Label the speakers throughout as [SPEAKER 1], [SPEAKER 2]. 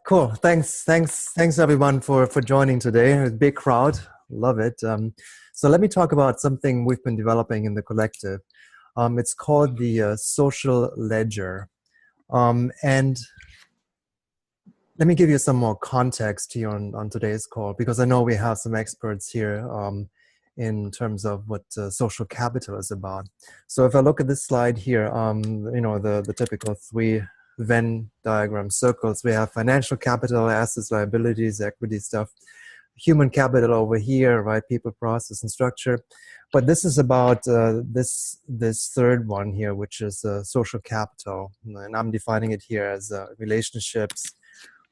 [SPEAKER 1] Cool. Thanks everyone for joining today. A big crowd. Love it. So let me talk about something we've been developing in the collective. It's called the social ledger. And let me give you some more context here on today's call, because I know we have some experts here in terms of what social capital is about. So if I look at this slide here, the typical three Venn diagram circles, we have financial capital, assets, liabilities, equity stuff, human capital over here, right? People, process, and structure. But this is about this third one here, which is social capital. And I'm defining it here as relationships,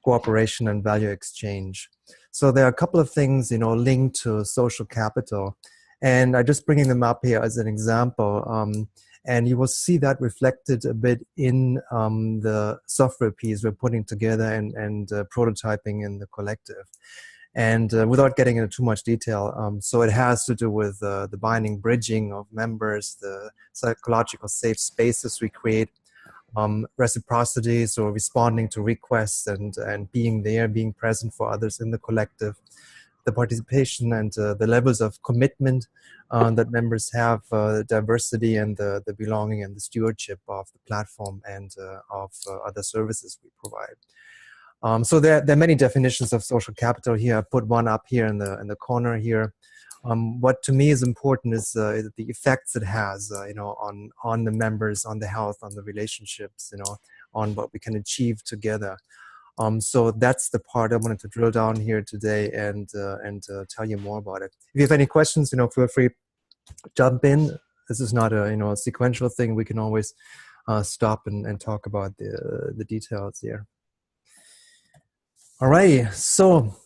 [SPEAKER 1] cooperation, and value exchange. So there are a couple of things, linked to social capital. And I'm just bringing them up here as an example. And you will see that reflected a bit in the software piece we're putting together and prototyping in the collective. And without getting into too much detail, so it has to do with the binding bridging of members, the psychological safe spaces we create, reciprocity, so responding to requests and being there, being present for others in the collective, the participation and the levels of commitment that members have, diversity and the belonging and the stewardship of the platform and of other services we provide. So there are many definitions of social capital here. I put one up here in the corner here. What to me is important is the effects it has, on the members, on the health, on the relationships, on what we can achieve together. So that's the part I wanted to drill down here today and tell you more about it. If you have any questions, feel free to jump in. This is not a sequential thing. We can always stop and talk about the details here. All right, so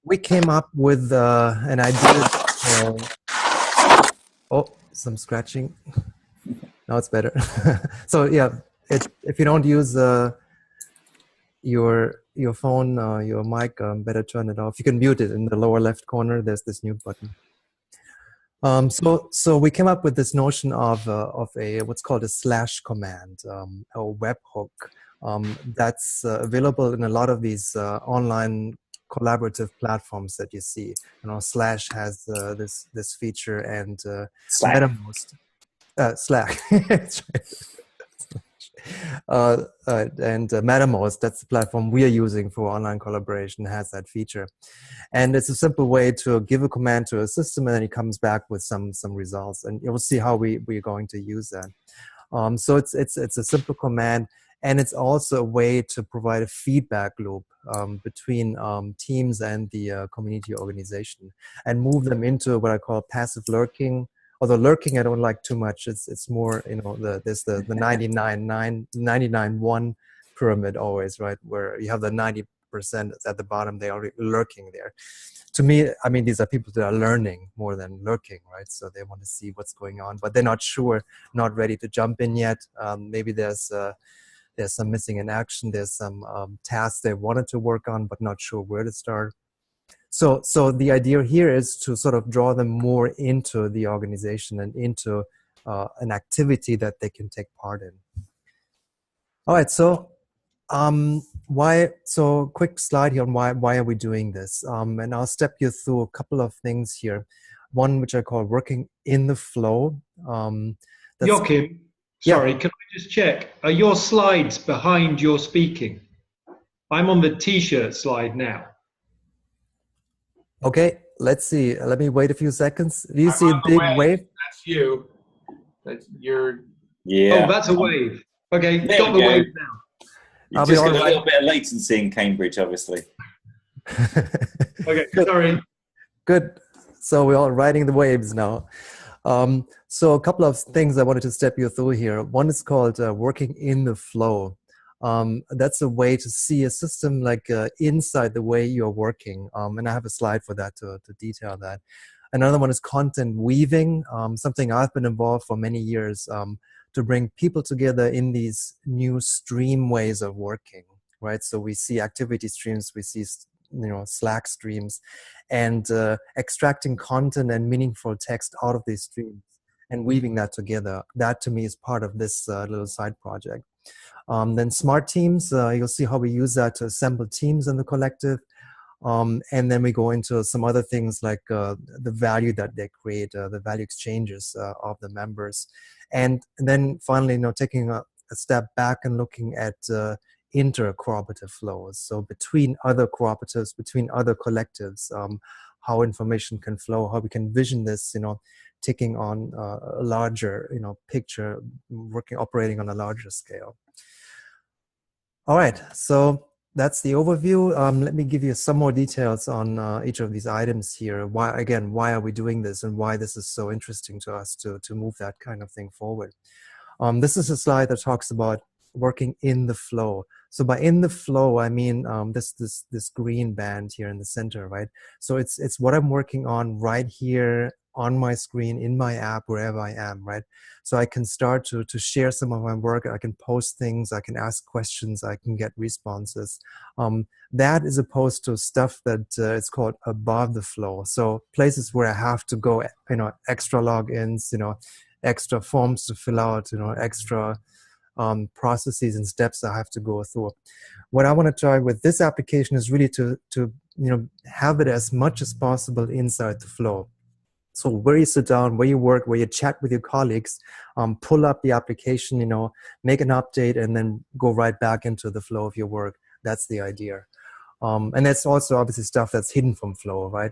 [SPEAKER 1] we came up with an idea. Oh, some scratching. Now it's better. So yeah, if you don't use your phone, your mic, better turn it off. You can mute it in the lower left corner. There's this mute button. So we came up with this notion of a what's called a slash command, a webhook that's available in a lot of these online collaborative platforms that you see. Slash has this feature, and
[SPEAKER 2] Slack.
[SPEAKER 1] MetaMost, Slack. And MetaMost, that's the platform we are using for online collaboration, has that feature. And it's a simple way to give a command to a system, and then it comes back with some results. And you'll see how we're going to use that. So it's a simple command, and it's also a way to provide a feedback loop between teams and the community organization, and move them into what I call passive lurking. Although lurking I don't like too much. It's more, there's the 99-1 pyramid always, right? Where you have the 90% at the bottom, they are lurking there. To me, I mean, these are people that are learning more than lurking, right? So they want to see what's going on, but they're not sure, not ready to jump in yet. Maybe there's some missing in action. There's some tasks they wanted to work on, but not sure where to start. So the idea here is to sort of draw them more into the organization and into an activity that they can take part in. All right, so quick slide here on why are we doing this? And I'll step you through a couple of things here. One which I call working in the flow.
[SPEAKER 3] Joachim, sorry, yeah. Can I just check? Are your slides behind your speaking? I'm on the T-shirt slide now.
[SPEAKER 1] Okay, let's see. Let me wait a few seconds. Do you see a big wave?
[SPEAKER 4] That's you. That's your.
[SPEAKER 2] Yeah.
[SPEAKER 3] Oh, that's a wave. Okay,
[SPEAKER 2] there
[SPEAKER 3] got the wave now.
[SPEAKER 2] You just got a little bit of latency in Cambridge, obviously.
[SPEAKER 3] Okay, sorry.
[SPEAKER 1] Good. So we're all riding the waves now. So a couple of things I wanted to step you through here. One is called working in the flow. That's a way to see a system like inside the way you're working. And I have a slide for that to detail that. Another one is content weaving, something I've been involved for many years to bring people together in these new stream ways of working, right? So we see activity streams, we see Slack streams, and extracting content and meaningful text out of these streams and weaving that together. That to me is part of this little side project. Then smart teams, you'll see how we use that to assemble teams in the collective. And then we go into some other things like the value that they create, the value exchanges of the members. And then finally, taking a step back and looking at inter-cooperative flows. So between other cooperatives, between other collectives, how information can flow, how we can vision this, taking on a larger, picture, operating on a larger scale. All right, so that's the overview. Let me give you some more details on each of these items here. Why are we doing this, and why this is so interesting to us to move that kind of thing forward. This is a slide that talks about working in the flow. So by in the flow, I mean this green band here in the center, right? So it's what I'm working on right here on my screen, in my app, wherever I am, right? So I can start to share some of my work. I can post things, I can ask questions, I can get responses. That is opposed to stuff that it's called above the flow. So places where I have to go, extra logins, extra forms to fill out, extra processes and steps I have to go through. What I want to try with this application is really to have it as much as possible inside the flow. So where you sit down, where you work, where you chat with your colleagues, pull up the application, make an update, and then go right back into the flow of your work. That's the idea. And that's also obviously stuff that's hidden from flow, right?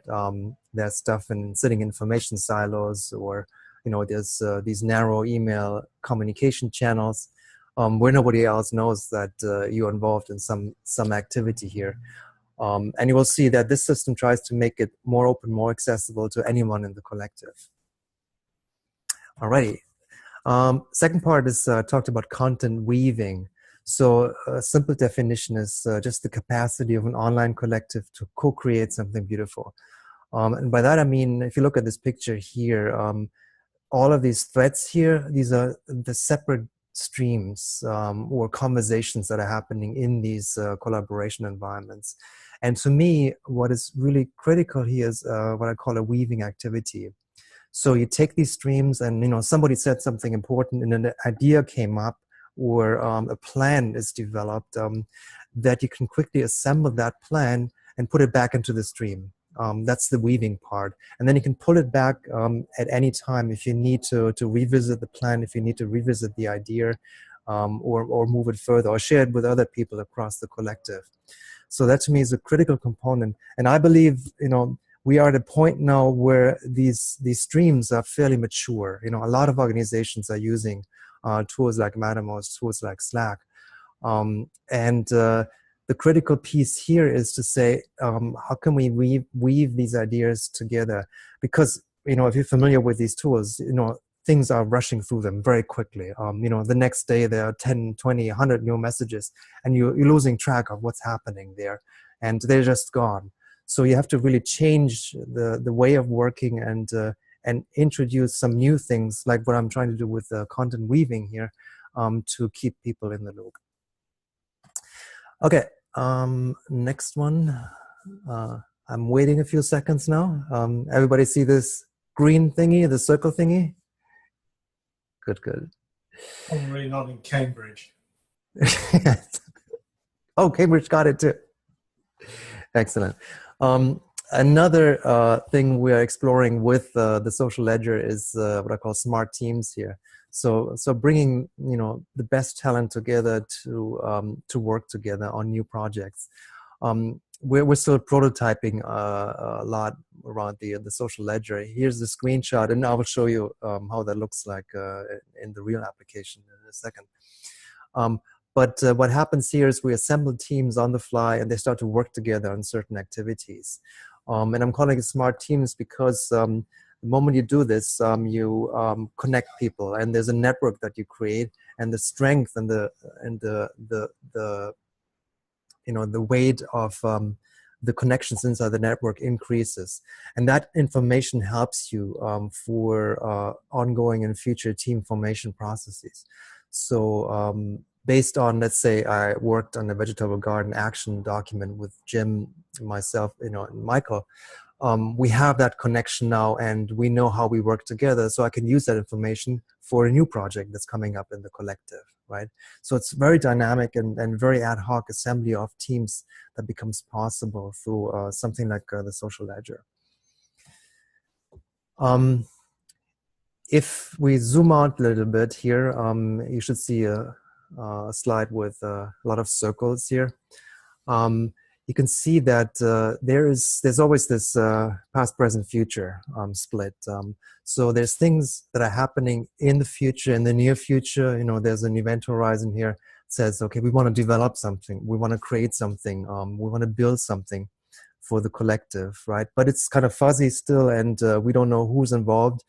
[SPEAKER 1] There's stuff in sitting information silos, or there's these narrow email communication channels where nobody else knows that you're involved in some activity here. And you will see that this system tries to make it more open, more accessible to anyone in the collective. Alrighty. Second part is talked about content weaving. So a simple definition is just the capacity of an online collective to co-create something beautiful. And by that I mean, if you look at this picture here, all of these threads here, these are the separate streams or conversations that are happening in these collaboration environments. And to me, what is really critical here is what I call a weaving activity. So you take these streams and, somebody said something important and an idea came up, or a plan is developed, that you can quickly assemble that plan and put it back into the stream. That's the weaving part. And then you can pull it back at any time if you need to revisit the plan, if you need to revisit the idea, or move it further, or share it with other people across the collective. So that to me is a critical component. And I believe, we are at a point now where these streams are fairly mature. A lot of organizations are using tools like Mattermost, tools like Slack. The critical piece here is to say, how can we weave these ideas together? Because, if you're familiar with these tools, things are rushing through them very quickly. The next day there are 10, 20, 100 new messages, and you're losing track of what's happening there, and they're just gone. So you have to really change the way of working and introduce some new things, like what I'm trying to do with content weaving here, to keep people in the loop. Okay, next one. I'm waiting a few seconds now. Everybody see this green thingy, the circle thingy? Good.
[SPEAKER 5] Probably not in Cambridge.
[SPEAKER 1] Oh, Cambridge got it too. Excellent. Another thing we are exploring with the social ledger is what I call smart teams here. So bringing the best talent together to work together on new projects. We're still prototyping a lot around the social ledger. Here's the screenshot, and I will show you how that looks like in the real application in a second. But what happens here is we assemble teams on the fly, and they start to work together on certain activities. And I'm calling it smart teams because the moment you do this, you connect people, and there's a network that you create, and the strength and the weight of the connections inside the network increases, and that information helps you for ongoing and future team formation processes. So based on, let's say, I worked on a vegetable garden action document with Jim, myself, and Michael. we have that connection now, and we know how we work together. So I can use that information for a new project that's coming up in the collective, right? So it's very dynamic and very ad hoc assembly of teams that becomes possible through something like the social ledger. If we zoom out a little bit here, you should see a slide with a lot of circles here. You can see that there's always this past, present, future split. So there's things that are happening in the future, in the near future. You know, there's an event horizon here that says, okay, we want to develop something, we want to create something, we want to build something for the collective, right? But it's kind of fuzzy still, and we don't know who's involved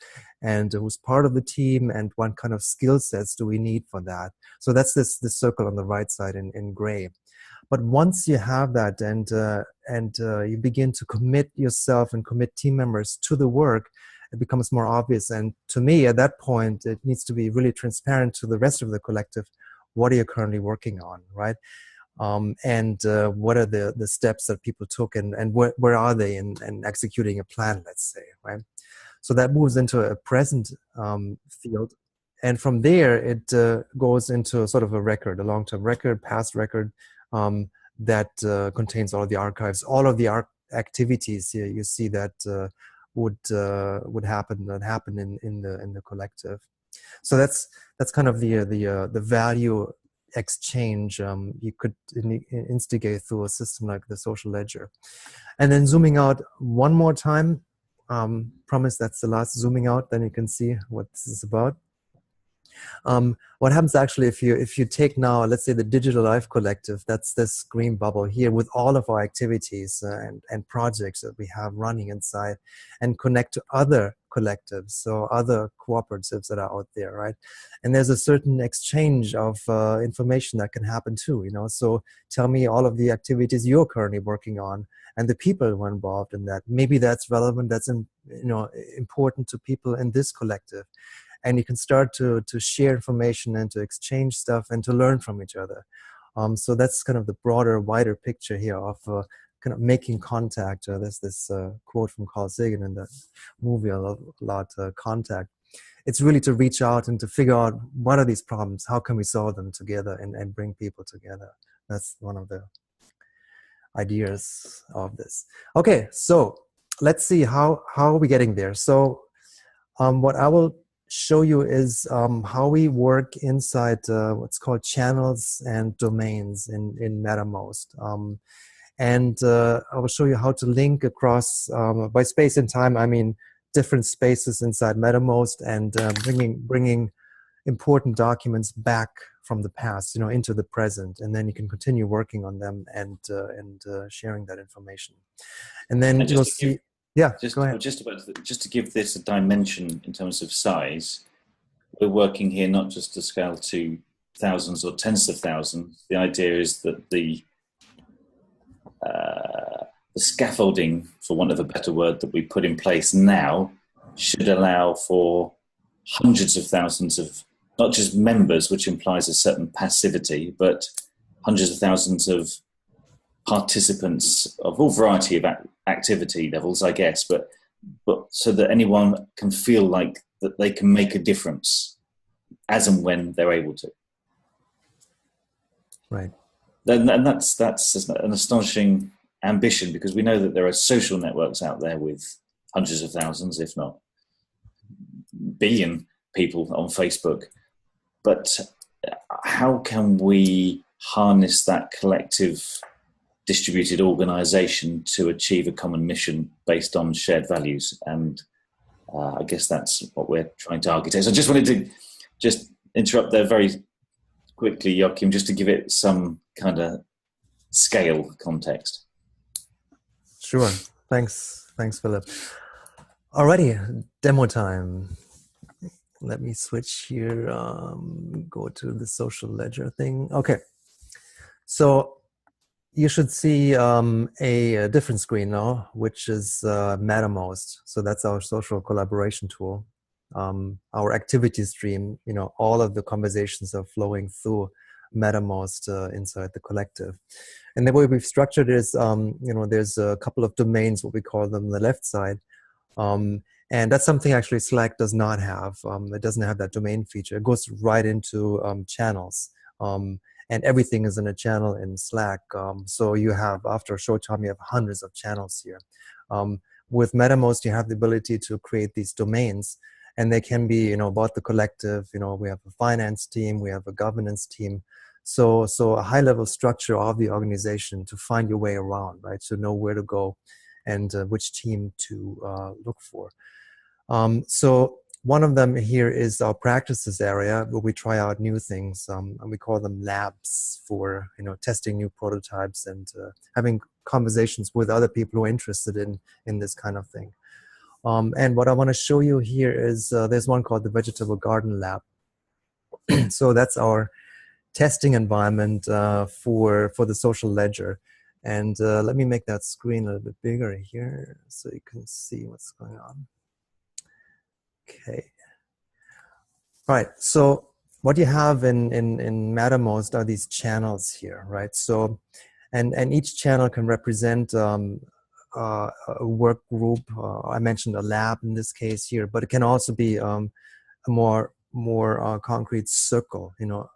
[SPEAKER 1] and who's part of the team and what kind of skill sets do we need for that. So that's this circle on the right side in gray. But once you have that and you begin to commit yourself and commit team members to the work, it becomes more obvious. And to me, at that point, it needs to be really transparent to the rest of the collective. What are you currently working on, right? And what are the steps that people took, and where are they in executing a plan, let's say, right? So that moves into a present field. And from there, it goes into sort of a record, a long-term record, past record, that contains all of the archives, all of the activities here you see that would happen in the collective. So that's kind of the value exchange you could instigate through a system like the social ledger. And then zooming out one more time, promise that's the last zooming out, then you can see what this is about. What happens actually if you take now, let's say, the Digital Life Collective, that's this green bubble here with all of our activities and projects that we have running inside, and connect to other collectives, so other cooperatives that are out there, right? And there's a certain exchange of information that can happen too, you know. So tell me all of the activities you're currently working on and the people who are involved in that. Maybe that's relevant, that's important to people in this collective. And you can start to share information and to exchange stuff and to learn from each other. So that's kind of the broader, wider picture here of kind of making contact. There's this quote from Carl Sagan in the movie I love a lot, Contact. It's really to reach out and to figure out what are these problems, how can we solve them together and bring people together. That's one of the ideas of this. Okay, so let's see how are we getting there. So what I will show you is how we work inside what's called channels and domains in Mattermost. And I will show you how to link across, by space and time, I mean different spaces inside Mattermost, and bringing important documents back from the past, into the present, and then you can continue working on them and sharing that information. And then you'll see. Yeah, go ahead.
[SPEAKER 2] Just to give this a dimension in terms of size, we're working here not just to scale to thousands or tens of thousands. The idea is that the scaffolding, for want of a better word, that we put in place now should allow for hundreds of thousands of, not just members, which implies a certain passivity, but hundreds of thousands of participants of all variety of activity levels, I guess, but so that anyone can feel like that they can make a difference as and when they're able to.
[SPEAKER 1] Right.
[SPEAKER 2] And that's an astonishing ambition, because we know that there are social networks out there with hundreds of thousands, if not billion people on Facebook. But how can we harness that collective distributed organization to achieve a common mission based on shared values? And I guess that's what we're trying to architect. So I just wanted to just interrupt there very quickly, Joachim, just to give it some kind of scale context.
[SPEAKER 1] Sure. Thanks, Philip. Alrighty, demo time. Let me switch here, go to the social ledger thing. Okay, so you should see a different screen now, which is Mattermost. So that's our social collaboration tool. Our activity stream, all of the conversations are flowing through Mattermost inside the collective. And the way we've structured it is, there's a couple of domains, what we call them, on the left side. And that's something actually Slack does not have. It doesn't have that domain feature. It goes right into channels. And everything is in a channel in Slack. So you have, after a short time, you have hundreds of channels here. With Mattermost, you have the ability to create these domains, and they can be, about the collective. We have a finance team, we have a governance team. So a high-level structure of the organization to find your way around, right? To know where to go and which team to look for. So one of them here is our practices area, where we try out new things, and we call them labs for testing new prototypes and having conversations with other people who are interested in this kind of thing. And what I want to show you here is there's one called the Vegetable Garden Lab. So that's our testing environment for the social ledger. And let me make that screen a little bit bigger here so you can see what's going on. Okay. All right. So what you have in Mattermost are these channels here, right? So, and each channel can represent a work group. I mentioned a lab in this case here, but it can also be a more concrete circle.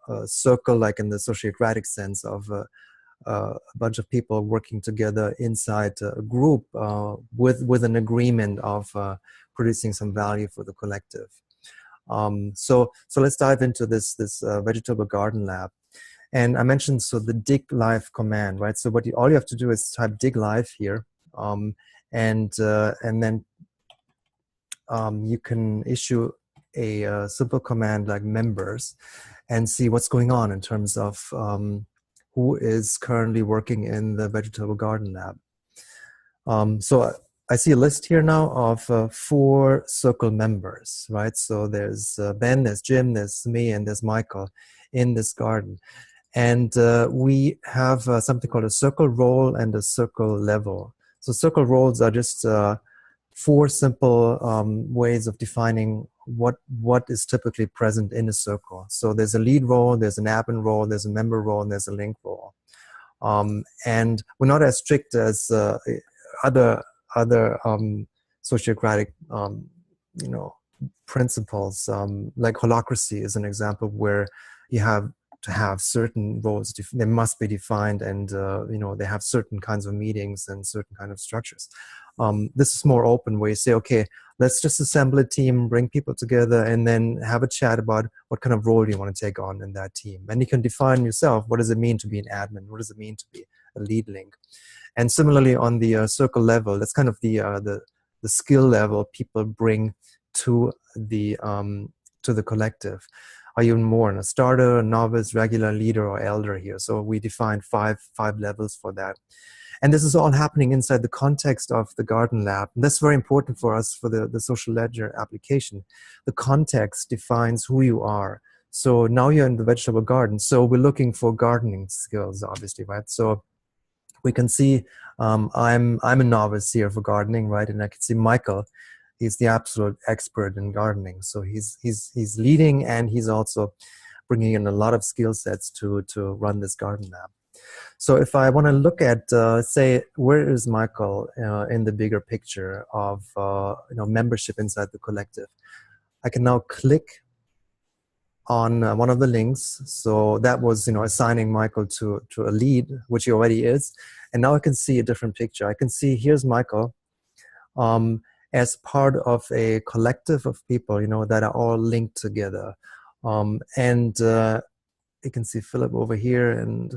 [SPEAKER 1] A circle like in the sociocratic sense of a bunch of people working together inside a group with an agreement of producing some value for the collective. So let's dive into this Vegetable Garden Lab. And I mentioned the dig live command, right? So all you have to do is type dig live here, and then you can issue a simple command like members and see what's going on in terms of who is currently working in the Vegetable Garden Lab. So I see a list here now of 4 circle members, right? So there's Ben, there's Jim, there's me, and there's Michael in this garden. And we have something called a circle role and a circle level. So circle roles are just 4 simple ways of defining what is typically present in a circle. So there's a lead role, there's an admin role, there's a member role, and there's a link role. And we're not as strict as other sociocratic principles, like holacracy is an example where you have to have certain roles. They must be defined, and they have certain kinds of meetings and certain kind of structures. This is more open, where you say, okay, let's just assemble a team, bring people together, and then have a chat about what kind of role you want to take on in that team. And you can define yourself, what does it mean to be an admin? What does it mean to be a lead link? And similarly on the circle level, that's kind of the skill level people bring to the collective. Are you more a starter, a novice, regular, leader, or elder here? So we defined five levels for that. And this is all happening inside the context of the Garden Lab. And that's very important for us for the social ledger application. The context defines who you are. So now you're in the vegetable garden. So we're looking for gardening skills, obviously, right? So we can see I'm a novice here for gardening, right? And I can see Michael, he's the absolute expert in gardening. So he's leading, and he's also bringing in a lot of skill sets to run this Garden Lab. So if I want to look at, say, where is Michael in the bigger picture of membership inside the collective, I can now click on one of the links. So that was assigning Michael to a lead, which he already is, and now I can see a different picture. I can see here's Michael as part of a collective of people that are all linked together, and you can see Philip over here, and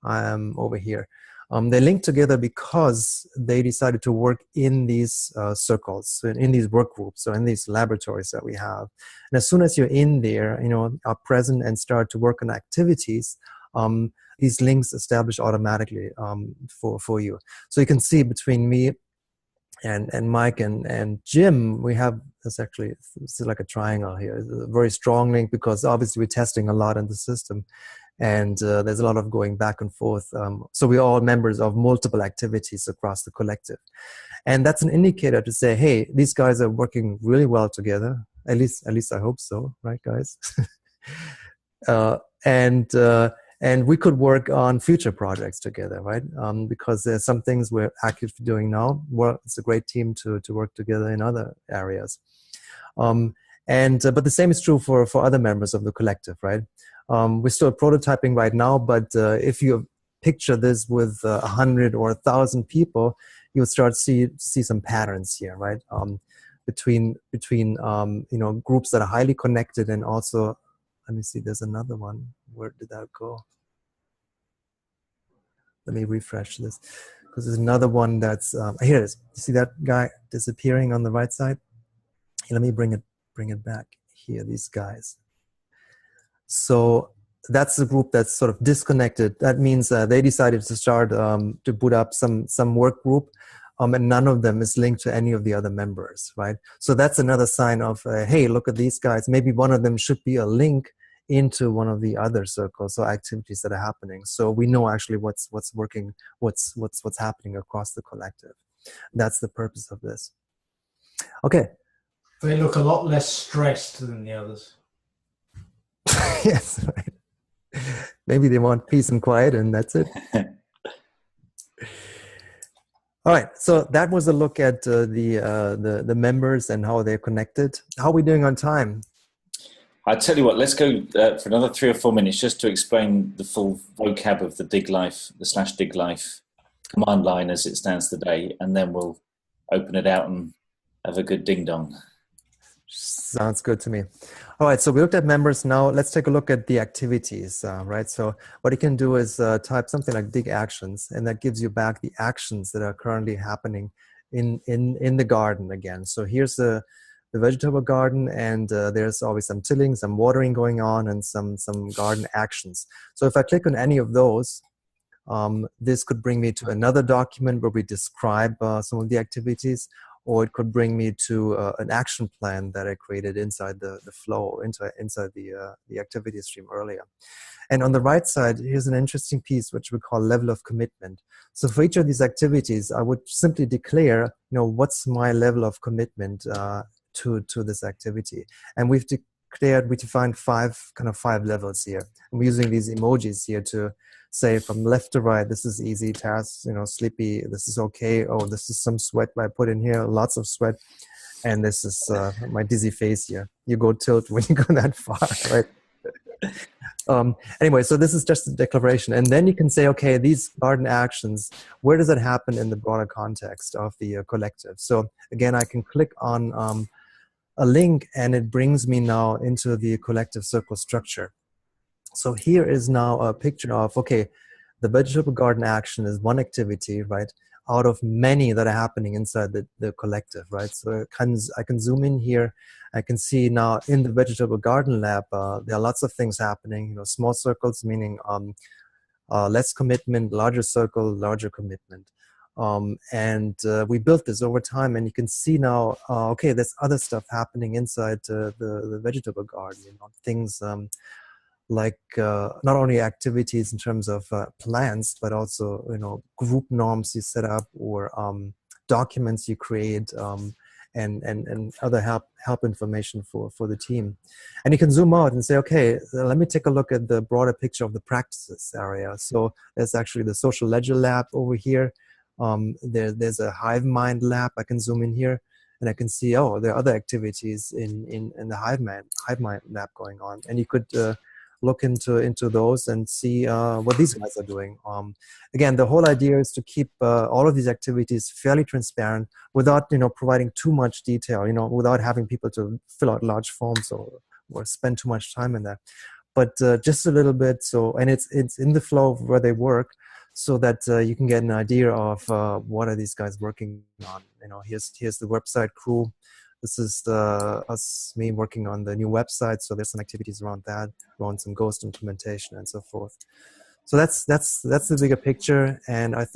[SPEAKER 1] I am over here. They linked together because they decided to work in these circles, in these work groups, or in these laboratories that we have. And as soon as you're in there, are present and start to work on activities, these links establish automatically for you. So you can see between me and Mike and Jim, we have this actually, it's like a triangle here. It's a very strong link because obviously we're testing a lot in the system. And there's a lot of going back and forth. So we're all members of multiple activities across the collective. And that's an indicator to say, hey, these guys are working really well together. At least I hope so, right, guys? And we could work on future projects together, right? Because there's some things we're actively doing now. Well, it's a great team to work together in other areas. But the same is true for other members of the collective, right? We're still prototyping right now, but if you picture this with 100 or 1,000 people, you'll start see some patterns here, right? Between groups that are highly connected, and also, let me see, there's another one. Where did that go? Let me refresh this, because there's another one that's here it is. You see that guy disappearing on the right side? Let me bring it back here. These guys. So that's the group that's sort of disconnected. That means they decided to start to boot up some work group, and none of them is linked to any of the other members, right? So that's another sign of, hey, look at these guys. Maybe one of them should be a link into one of the other circles or activities that are happening. So we know actually what's working, what's happening across the collective. That's the purpose of this. Okay.
[SPEAKER 5] They look a lot less stressed than the others.
[SPEAKER 1] Yes, right. Maybe they want peace and quiet, and that's it. All right, so that was a look at the members and how they're connected. How are we doing on time?
[SPEAKER 2] I tell you what, let's go for another 3 or 4 minutes just to explain the full vocab of the DigLife, the /DigLife command line as it stands today, and then we'll open it out and have a good ding dong.
[SPEAKER 1] Sounds good to me. All right, so we looked at members. Now let's take a look at the activities, right? So what you can do is type something like dig actions, and that gives you back the actions that are currently happening in the garden again. So here's the vegetable garden, and there's always some tilling, some watering going on, and some garden actions. So if I click on any of those, this could bring me to another document where we describe some of the activities, or it could bring me to an action plan that I created inside the flow, inside the activity stream earlier. And on the right side, here's an interesting piece which we call level of commitment. So for each of these activities, I would simply declare, what's my level of commitment to this activity. And we defined five levels here. I'm using these emojis here to say from left to right, this is easy, tasks, sleepy, this is okay, oh, this is some sweat I put in here, lots of sweat, and this is my dizzy face here. You go tilt when you go that far, right? Anyway, so this is just a declaration. And then you can say, okay, these garden actions, where does it happen in the broader context of the collective? So again, I can click on a link, and it brings me now into the collective circle structure. So here is now a picture of, okay, the vegetable garden action is one activity, right, out of many that are happening inside the collective, right? So I can zoom in here. I can see now in the vegetable garden lab, there are lots of things happening, small circles, meaning less commitment, larger circle, larger commitment. We built this over time, and you can see now, okay, there's other stuff happening inside the vegetable garden, things like not only activities in terms of plans, but also group norms you set up, or documents you create, and other help information for the team. And you can zoom out and say, okay, let me take a look at the broader picture of the practices area. So there's actually the social ledger lab over here. There's a HiveMind lab. I can zoom in here, and I can see, oh, there are other activities in the HiveMind lab going on. And you could look into those and see what these guys are doing. Again, the whole idea is to keep all of these activities fairly transparent without providing too much detail, without having people to fill out large forms or spend too much time in that. But just a little bit. So, and it's in the flow of where they work, so that you can get an idea of what are these guys working on. Here's the website crew. This is me working on the new website. So there's some activities around that, around some Ghost implementation and so forth. So that's the bigger picture, and I think